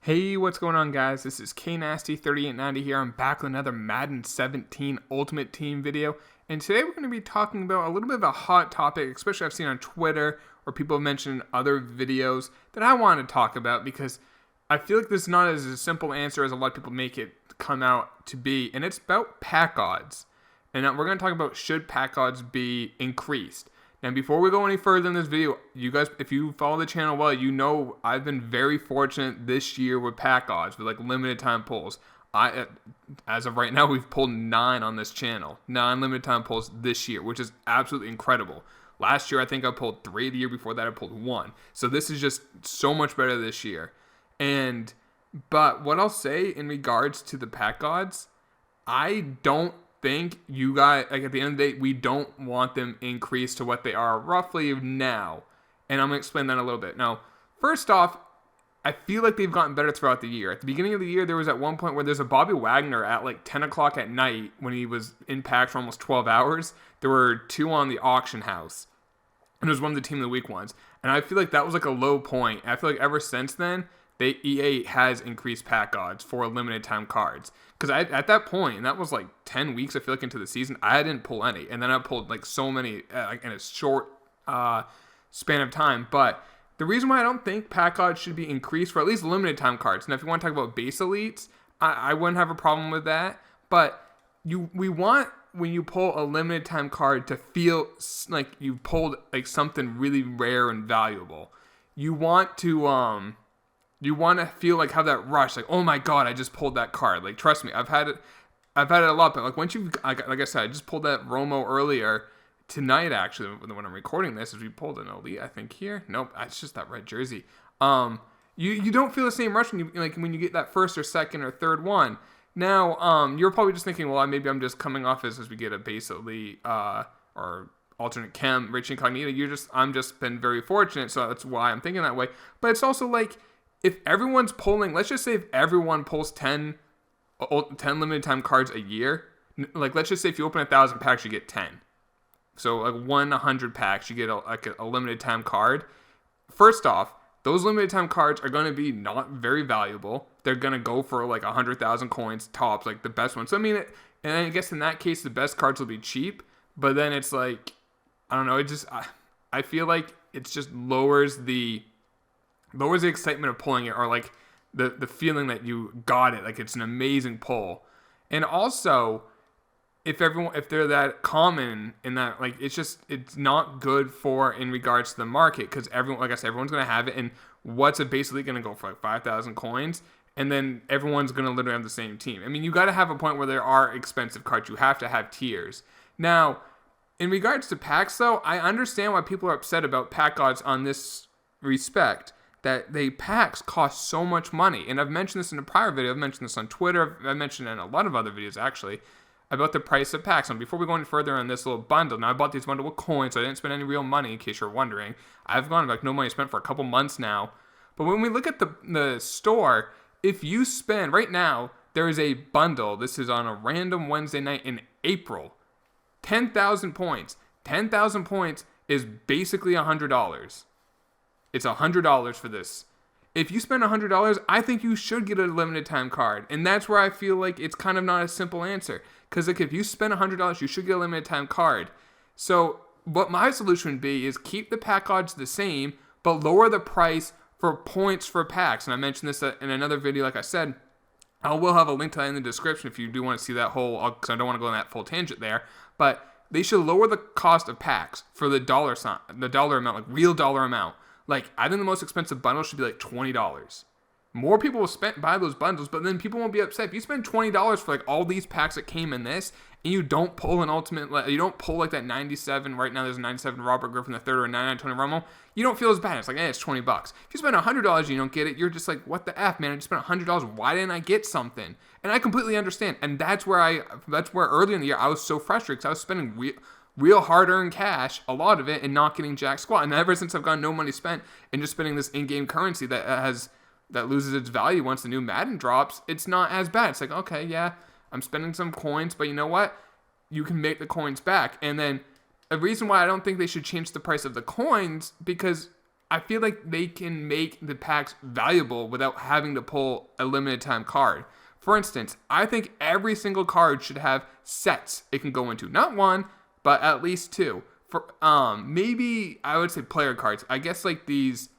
Hey, what's going on, guys? This is KNasty3890 here. I'm back with another Madden 17 Ultimate Team video. And today we're going to be talking about a little bit of a hot topic, especially I've seen on Twitter or people have mentioned in other videos that I want to talk about because I feel like this is not as a simple answer as a lot of people make it come out to be. And it's about pack odds. And we're going to talk about should pack odds be increased. Now, before we go any further in this video, you guys, if you follow the channel well, you know I've been very fortunate this year with pack odds, with like limited time pulls. As of right now, we've pulled 9 on this channel. 9 limited time pulls this year, which is absolutely incredible. Last year, I think I pulled 3. The year before that, I pulled 1. So this is just so much better this year. But what I'll say in regards to the pack odds, I don't think you guys, like at the end of the day, we don't want them increased to what they are roughly now. And I'm going to explain that a little bit. Now, first off, I feel like they've gotten better throughout the year. At the beginning of the year, there was at one point where there's a Bobby Wagner at like 10 o'clock at night when he was in packs for almost 12 hours. There were 2 on the auction house. And it was one of the Team of the Week ones. And I feel like that was like a low point. I feel like ever since then, EA has increased pack odds for limited time cards. Because at that point, and that was like 10 weeks, I feel like, into the season, I didn't pull any. And then I pulled like so many in a short span of time. But the reason why I don't think pack odds should be increased for at least limited time cards. Now, if you want to talk about base elites, I wouldn't have a problem with that. But we want, when you pull a limited time card, to feel like you pulled like something really rare and valuable. You want to feel like have that rush, like, oh my god, I just pulled that card. Like, trust me, I've had it a lot. But like once like I said, I just pulled that Romo earlier tonight. Actually, when I'm recording this, as we pulled an elite, I think here. Nope, it's just that red jersey. You don't feel the same rush when you get that first or second or third one. Now, you're probably just thinking, well, maybe I'm just coming off as we get a base elite or alternate chem, rich incognito. I'm just been very fortunate, so that's why I'm thinking that way. But it's also like, if everyone's pulling, let's just say if everyone pulls 10 limited time cards a year, like let's just say if you open 1,000 packs, you get 10. So like 100 packs, you get a limited time card. First off, those limited time cards are going to be not very valuable. They're going to go for like 100,000 coins tops, like the best ones. So I mean, and I guess in that case, the best cards will be cheap. But then it's like, I don't know. I feel like it just lowers the excitement of pulling it, or like the feeling that you got it, like it's an amazing pull. And also, if they're that common in that, like, it's not good for in regards to the market, because everyone, like I said, everyone's gonna have it. And what's a base league gonna go for, like 5,000 coins? And then everyone's gonna literally have the same team. I mean, you got to have a point where there are expensive cards. You have to have tiers. Now, in regards to packs, though, I understand why people are upset about pack odds on this respect. That the packs cost so much money. And I've mentioned this in a prior video. I've mentioned this on Twitter. I've mentioned it in a lot of other videos, actually, about the price of packs. And before we go any further on this little bundle, now I bought these bundle with coins, so I didn't spend any real money, in case you're wondering. I've gone like no money spent for a couple months now. But when we look at the store, if you spend, right now, there is a bundle. This is on a random Wednesday night in April. 10,000 points. 10,000 points is basically $100. It's $100 for this. If you spend $100, I think you should get a limited time card. And that's where I feel like it's kind of not a simple answer. Because like if you spend $100, you should get a limited time card. So what my solution would be is keep the pack odds the same, but lower the price for points for packs. And I mentioned this in another video, like I said. I will have a link to that in the description if you do want to see that whole, because I don't want to go on that full tangent there. But they should lower the cost of packs for the dollar amount, like real dollar amount. Like, I think the most expensive bundle should be like $20. More people will buy those bundles, but then people won't be upset. If you spend $20 for like all these packs that came in this, and you don't pull an ultimate, you don't pull like that 97, right now there's a 97 Robert Griffin III or a 99 Tony Romo, you don't feel as bad. It's like, it's $20. If you spend $100 and you don't get it, you're just like, what the F, man? I just spent $100. Why didn't I get something? And I completely understand. And that's where earlier in the year I was so frustrated, because I was spending real hard-earned cash, a lot of it, and not getting jack squat. And ever since I've gotten no money spent and just spending this in-game currency that loses its value once the new Madden drops, it's not as bad. It's like, okay, yeah, I'm spending some coins, but you know what? You can make the coins back. And then a reason why I don't think they should change the price of the coins, because I feel like they can make the packs valuable without having to pull a limited time card. For instance, I think every single card should have sets it can go into. Not one, but at least two. For maybe I would say player cards. I guess like these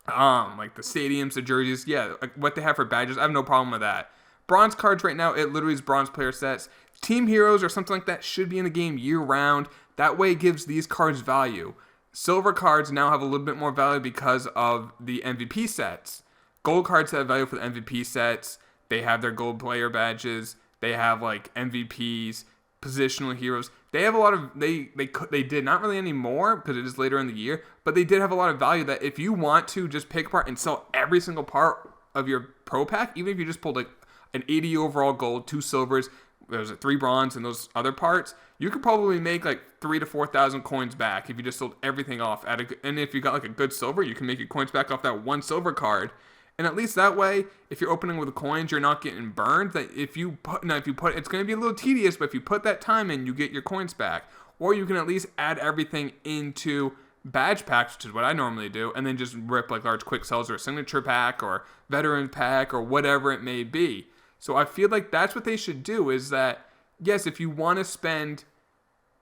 like the stadiums, the jerseys, yeah, like what they have for badges, I have no problem with that. Bronze cards right now, it literally is bronze player sets. Team heroes or something like that should be in the game year round. That way it gives these cards value. Silver cards now have a little bit more value because of the MVP sets. Gold cards have value for the MVP sets. They have their gold player badges. They have like MVPs, positional heroes. They have a lot of they did not really anymore because it is later in the year, but they did have a lot of value that if you want to just pick apart and sell every single part of your pro pack, even if you just pulled like an 80 overall gold, 2 silvers, there's 3 bronze and those other parts, you could probably make like 3,000 to 4,000 coins back if you just sold everything off and if you got like a good silver, you can make your coins back off that one silver card. And at least that way, if you're opening with the coins, you're not getting burned. That if you put, it's going to be a little tedious, but if you put that time in, you get your coins back. Or you can at least add everything into badge packs, which is what I normally do, and then just rip like large quick sells or a signature pack or veteran pack or whatever it may be. So I feel like that's what they should do. Is that yes, if you want to spend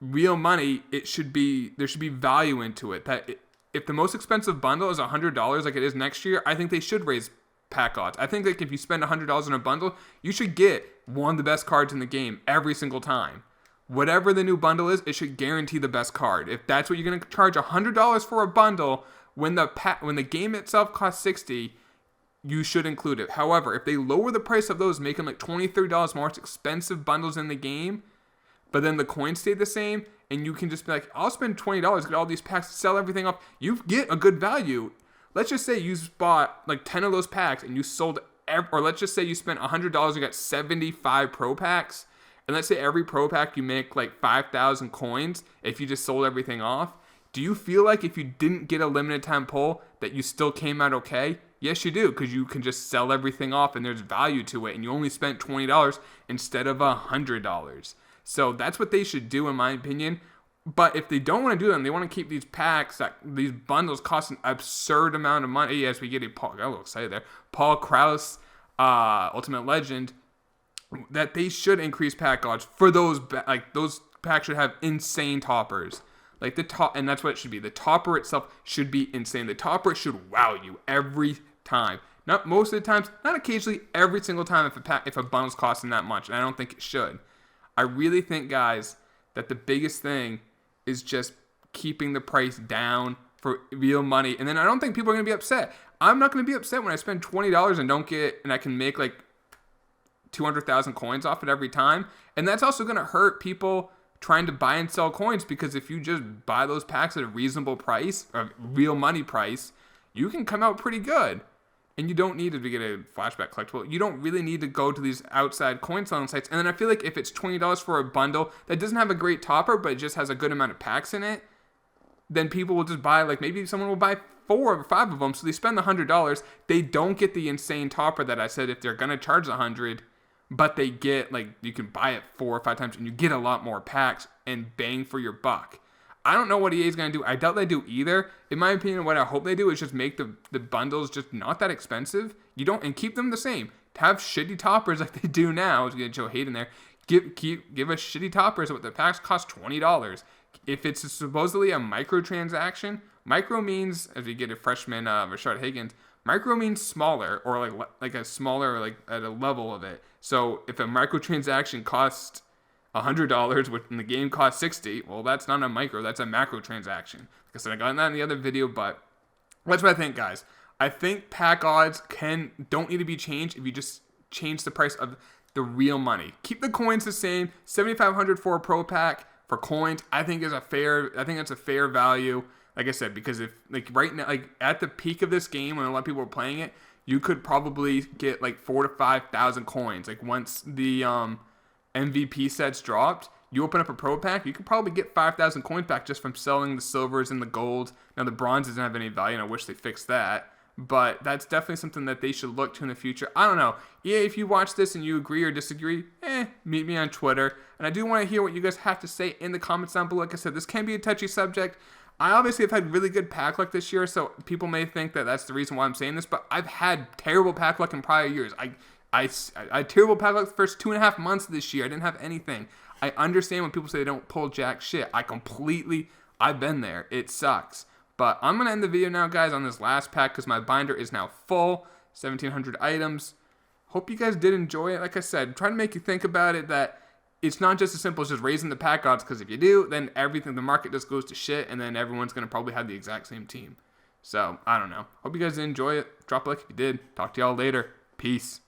real money, there should be value into it. If the most expensive bundle is $100 like it is next year, I think they should raise pack odds. I think like if you spend $100 on a bundle, you should get one of the best cards in the game every single time. Whatever the new bundle is, it should guarantee the best card. If that's what you're going to charge $100 for a bundle when the game itself costs $60, you should include it. However, if they lower the price of those, make them like $20, $30 more expensive bundles in the game, but then the coins stay the same, and you can just be like, I'll spend $20, get all these packs, sell everything off. You get a good value. Let's just say you bought like 10 of those packs and you sold, or let's just say you spent $100 and got 75 pro packs. And let's say every pro pack you make like 5,000 coins if you just sold everything off. Do you feel like if you didn't get a limited time pull that you still came out okay? Yes, you do, because you can just sell everything off and there's value to it and you only spent $20 instead of $100. So that's what they should do in my opinion. But if they don't want to do them, they want to keep these packs, these bundles cost an absurd amount of money. Yes, we get I got a little excited there. Paul Krause, Ultimate Legend, that they should increase pack odds for those. Like those packs should have insane toppers. Like the top, and that's what it should be. The topper itself should be insane. The topper should wow you every time. Not most of the times, not occasionally, every single time if a bundle's costing that much. And I don't think it should. I really think, guys, that the biggest thing is just keeping the price down for real money. And then I don't think people are going to be upset. I'm not going to be upset when I spend $20 and I can make like 200,000 coins off it every time. And that's also going to hurt people trying to buy and sell coins, because if you just buy those packs at a reasonable price, a real money price, you can come out pretty good. And you don't need to get a flashback collectible. You don't really need to go to these outside coin selling sites. And then I feel like if it's $20 for a bundle that doesn't have a great topper, but it just has a good amount of packs in it, then people will just buy, like maybe someone will buy 4 or 5 of them. So they spend the $100. They don't get the insane topper that I said if they're going to charge $100, but they get, like, you can buy it 4 or 5 times and you get a lot more packs and bang for your buck. I don't know what EA is going to do. I doubt they do either. In my opinion, what I hope they do is just make the bundles just not that expensive. And keep them the same. Have shitty toppers like they do now. I was going to show hate in there. Give us shitty toppers. What the packs cost $20. If it's supposedly a microtransaction, micro means, as we get a freshman Rashard Higgins, micro means smaller, or like a smaller, like at a level of it. So if a microtransaction costs $100 when the game costs $60, well, that's not a micro, that's a macro transaction. Like I said, I got that in the other video, but that's what I think, guys. I think pack odds don't need to be changed if you just change the price of the real money. Keep the coins the same. $7,500 for a pro pack for coins, I think that's a fair value. Like I said, because if like right now, like at the peak of this game when a lot of people were playing it, you could probably get like 4,000 to 5,000 coins. Like once the MVP sets dropped, you open up a pro pack, you could probably get 5,000 coins back just from selling the silvers and the golds. Now the bronze doesn't have any value, and I wish they fixed that. But that's definitely something that they should look to in the future. I don't know. EA, if you watch this and you agree or disagree, meet me on Twitter. And I do want to hear what you guys have to say in the comments down below. Like I said, this can be a touchy subject. I obviously have had really good pack luck this year, so people may think that that's the reason why I'm saying this, but I've had terrible pack luck in prior years. I had terrible pack luck the first 2.5 months of this year. I didn't have anything. I understand when people say they don't pull jack shit. I've been there. It sucks. But I'm going to end the video now, guys, on this last pack because my binder is now full. 1,700 items. Hope you guys did enjoy it. Like I said, trying to make you think about it that it's not just as simple as just raising the pack odds, because if you do, then everything, the market just goes to shit, and then everyone's going to probably have the exact same team. So, I don't know. Hope you guys did enjoy it. Drop a like if you did. Talk to y'all later. Peace.